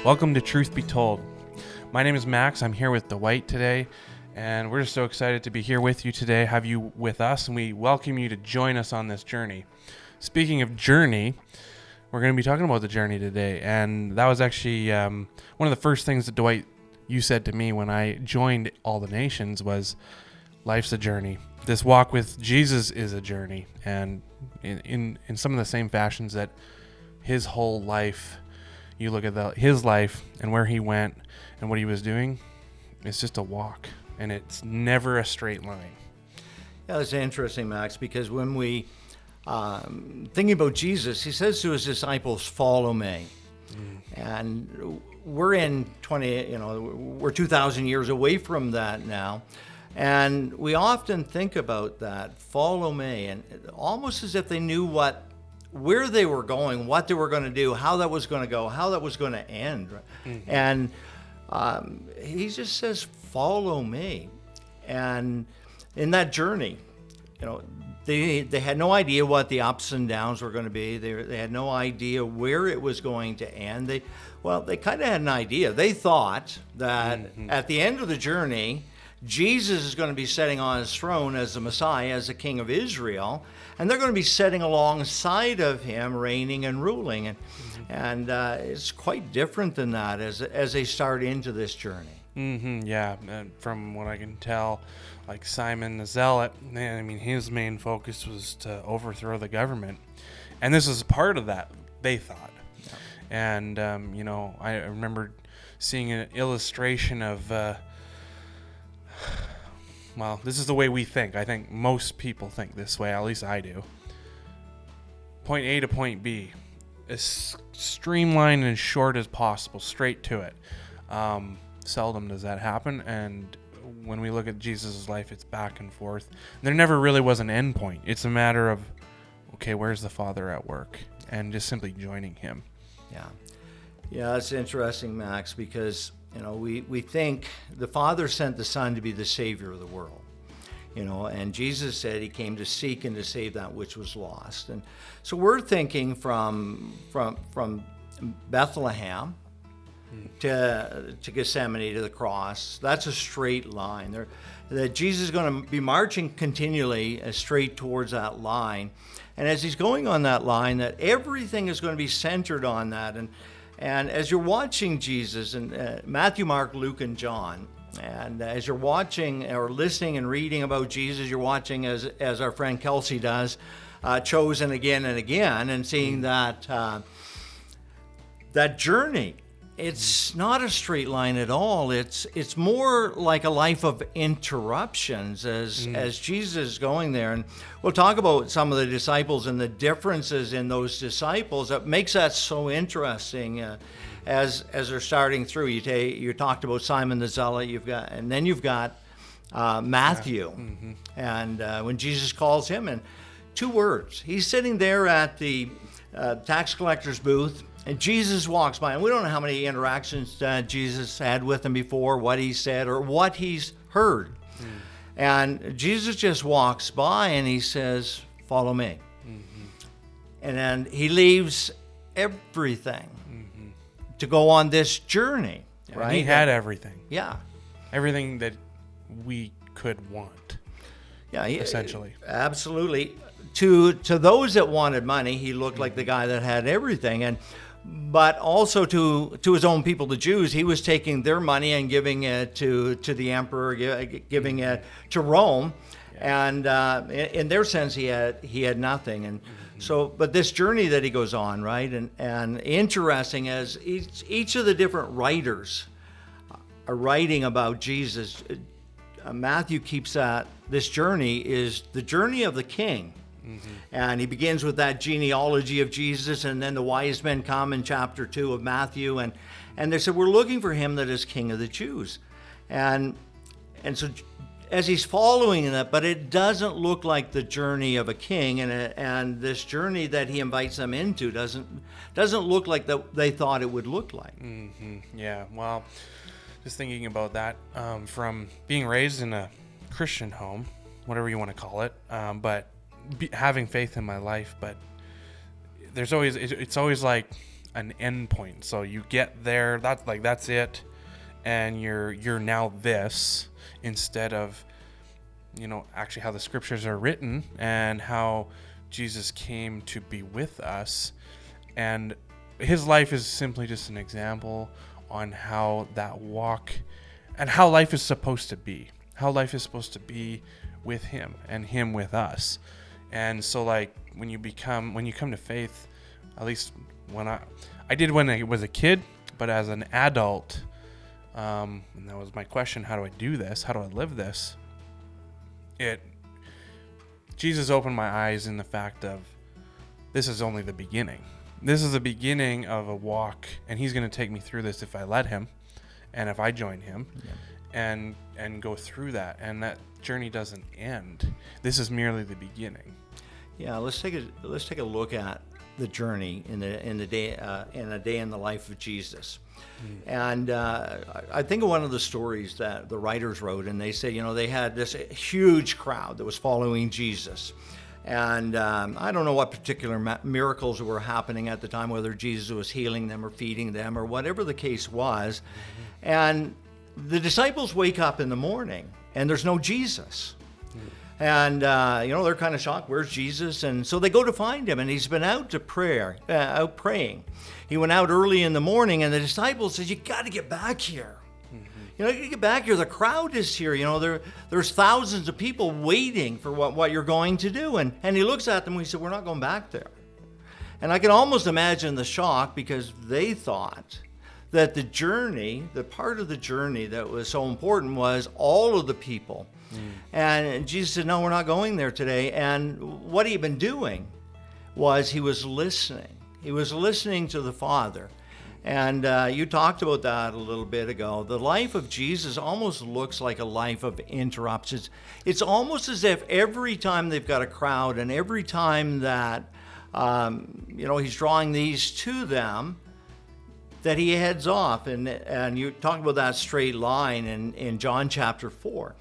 Welcome to Truth Be Told. My name is Max. I'm here with Dwight today, and we're just so excited to be here with you today, have you with us, and we welcome you to join us on this journey. Speaking of journey, we're going to be talking about the journey today, and that was actually one of the first things that Dwight, you said to me when I joined All the Nations was, life's a journey. This walk with Jesus is a journey, and in some of the same fashions that his whole life, you look at his life and where he went and what he was doing, it's just a walk, and it's never a straight line. Yeah, that's interesting, Max, because when we thinking about Jesus, he says to his disciples, "Follow me," and we're in we're 2,000 years away from that now, and we often think about that, "Follow me," and almost as if they knew where they were going, what they were going to do, how that was going to go, how that was going to end. Mm-hmm. And he just says, "Follow me." And in that journey, they had no idea what the ups and downs were going to be. They had no idea where it was going to end. They kind of had an idea. They thought that at the end of the journey, Jesus is going to be sitting on his throne as the Messiah, as the King of Israel, and they're going to be sitting alongside of him, reigning and ruling. And it's quite different than that as they start into this journey. Mm-hmm, yeah, and from what I can tell, like Simon the Zealot, his main focus was to overthrow the government. And this was part of that, they thought. Yeah. And, I remember seeing an illustration of... this is the way we think. I think most people think this way, at least I do. Point A to point B, as streamlined and as short as possible, straight to it. Seldom does that happen, and when we look at Jesus' life, it's back and forth. There never really was an end point. It's a matter of, okay, where's the Father at work? And just simply joining him. Yeah, that's interesting, Max, because we think the Father sent the Son to be the Savior of the world, and Jesus said he came to seek and to save that which was lost. And so we're thinking from Bethlehem to Gethsemane to the cross. That's a straight line. That Jesus is going to be marching continually straight towards that line. And as he's going on that line, that everything is going to be centered on that. And as you're watching Jesus, and Matthew, Mark, Luke, and John, and as you're watching or listening and reading about Jesus, you're watching as our friend Kelsey does, chosen again and again, and seeing that journey. It's not a straight line at all. It's more like a life of interruptions as Jesus is going there. And we'll talk about some of the disciples and the differences in those disciples. That makes that so interesting as they're starting through. You talked about Simon the Zealot. You've got Matthew, and when Jesus calls him, and 2 words. He's sitting there at the tax collector's booth. And Jesus walks by, and we don't know how many interactions Jesus had with him before, what he said, or what he's heard. And Jesus just walks by, and he says, "Follow me." And then he leaves everything to go on this journey, right? And he had everything. Yeah. Everything that we could want. Yeah, essentially. Absolutely. To those that wanted money, he looked like the guy that had everything. But also to his own people, the Jews, he was taking their money and giving it to the emperor, giving it to Rome, and in their sense, he had nothing. And so, but this journey that he goes on, right, and interesting as each of the different writers are writing about Jesus. Matthew keeps this journey is the journey of the King. And he begins with that genealogy of Jesus, and then the wise men come in chapter 2 of Matthew, and they said, "We're looking for him that is King of the Jews." And so as he's following that, but it doesn't look like the journey of a king, and this journey that he invites them into doesn't look like they thought it would look like. Yeah, well, just thinking about that, from being raised in a Christian home, whatever you want to call it, but having faith in my life, but it's always like an end point. So you get there, that's it, and you're now this, instead of, actually how the scriptures are written and how Jesus came to be with us. And his life is simply just an example on how that walk and how life is supposed to be. How life is supposed to be with him and him with us. And so like when you come to faith, at least when I did when I was a kid, but as an adult, and that was my question, how do I do this? How do I live this? Jesus opened my eyes in the fact of, this is only the beginning. This is the beginning of a walk, and he's going to take me through this if I let him, and if I join him, and go through that. And that journey doesn't end. This is merely the beginning. Yeah, let's take a look at the journey in a day in the life of Jesus. And I think of one of the stories that the writers wrote, and they say, they had this huge crowd that was following Jesus. And I don't know what particular miracles were happening at the time, whether Jesus was healing them or feeding them or whatever the case was. And the disciples wake up in the morning and there's no Jesus. And, they're kind of shocked. Where's Jesus? And so they go to find him, and he's been out out praying. He went out early in the morning, and the disciples said, you got to get back here. You got to get back here. The crowd is here. There's thousands of people waiting for what you're going to do. And he looks at them and he said, we're not going back there. And I can almost imagine the shock, because they thought that the part of the journey that was so important was all of the people. And Jesus said, no, we're not going there today. And what he'd been doing was he was listening. He was listening to the Father. And you talked about that a little bit ago. The life of Jesus almost looks like a life of interruptions. It's almost as if every time they've got a crowd, and every time that he's drawing these to them, that he heads off. And you talked about that straight line in John chapter 4.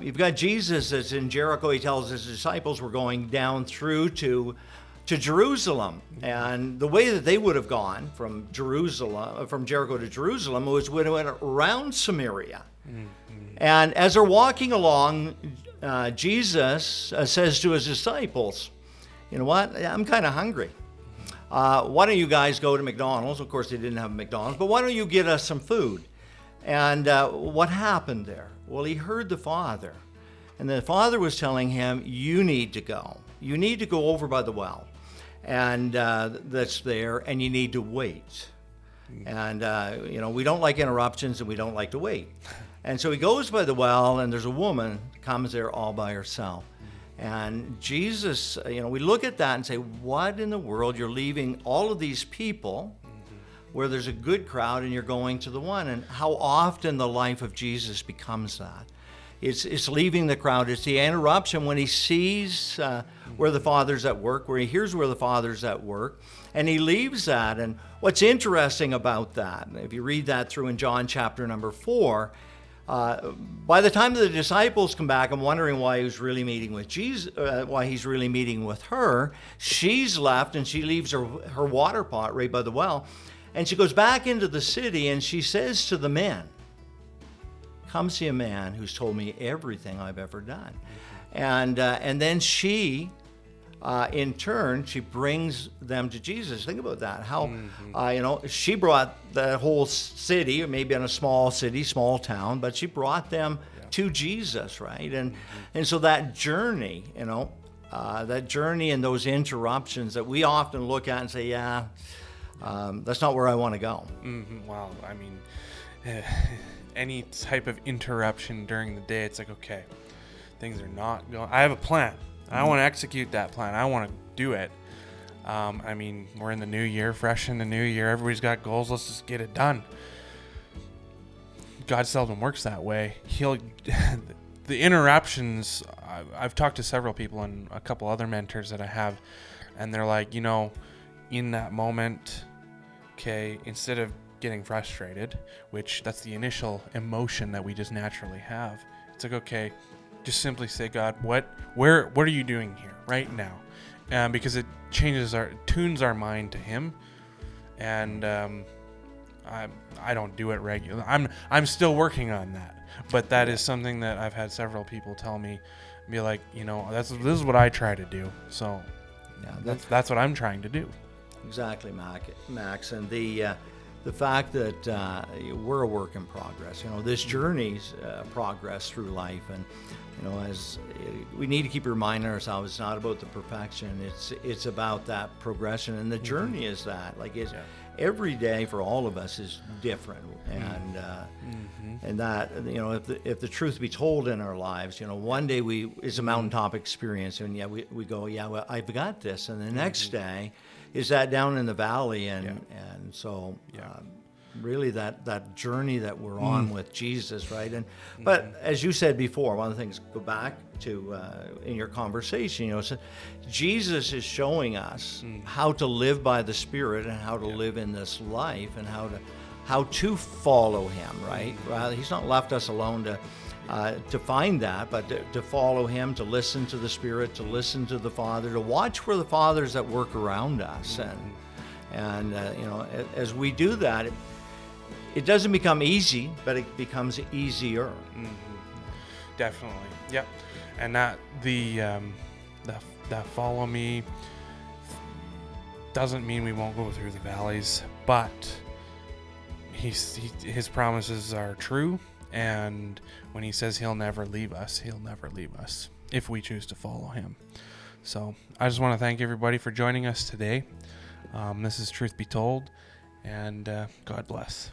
You've got Jesus that's in Jericho. He tells his disciples, we're going down through to Jerusalem. And the way that they would have gone from Jericho to Jerusalem would have went around Samaria. And as they're walking along, Jesus says to his disciples, you know what, I'm kind of hungry. Why don't you guys go to McDonald's? Of course, they didn't have McDonald's, but why don't you get us some food? And what happened there? Well, he heard the Father, and the Father was telling him, you need to go. You need to go over by the well, and that's there, and you need to wait. And, we don't like interruptions, and we don't like to wait. And so he goes by the well, and there's a woman comes there all by herself. And Jesus, we look at that and say, what in the world? You're leaving all of these people where there's a good crowd, and you're going to the one. And how often the life of Jesus becomes that. It's leaving the crowd. It's the interruption when he sees where the Father's at work, where he hears where the Father's at work, and he leaves that. And what's interesting about that, if you read that through in John chapter number 4, by the time the disciples come back and wondering why he was really meeting with Jesus, why he's really meeting with her, she's left, and she leaves her water pot right by the well. And she goes back into the city, and she says to the men, come see a man who's told me everything I've ever done. And then she, in turn, she brings them to Jesus. Think about that. How, she brought the whole city, or maybe in a small city, small town, but she brought them to Jesus, right? And so that journey, that journey and those interruptions that we often look at and say, that's not where I want to go. Wow. I mean, any type of interruption during the day, it's like, okay, things are not going. I have a plan. I want to execute that plan. I want to do it. We're in the new year, fresh in the new year. Everybody's got goals. Let's just get it done. God seldom works that way. The interruptions, I've talked to several people and a couple other mentors that I have, and they're like, in that moment, okay, instead of getting frustrated, which that's the initial emotion that we just naturally have, it's like, okay, just simply say, God, what are you doing here right now? Because it tunes our mind to him, and I don't do it regularly. I'm still working on that, but that is something that I've had several people tell me, be like, this is what I try to do. So that's what I'm trying to do. Exactly, Max, and the fact that we're a work in progress. This journey's progress through life, and as we need to keep reminding ourselves, it's not about the perfection. It's about that progression, and the journey is that. Every day for all of us is different, and that if the truth be told in our lives, one day it's a mountaintop experience, and we go, well, I've got this, and the next day is that down in the valley, and so really that journey that we're on with Jesus, right? And but as you said before, one of the things, go back to in your conversation, so Jesus is showing us how to live by the Spirit and how to live in this life, and how to follow Him, right? Well, He's not left us alone to find that, but to follow Him, to listen to the Spirit, to listen to the Father, to watch for the fathers that work around us, and as we do that, it doesn't become easy, but it becomes easier. Definitely, yep. And that the follow me doesn't mean we won't go through the valleys, but his promises are true, and when he says he'll never leave us if we choose to follow him. So I just want to thank everybody for joining us today. This is Truth Be Told, and God bless.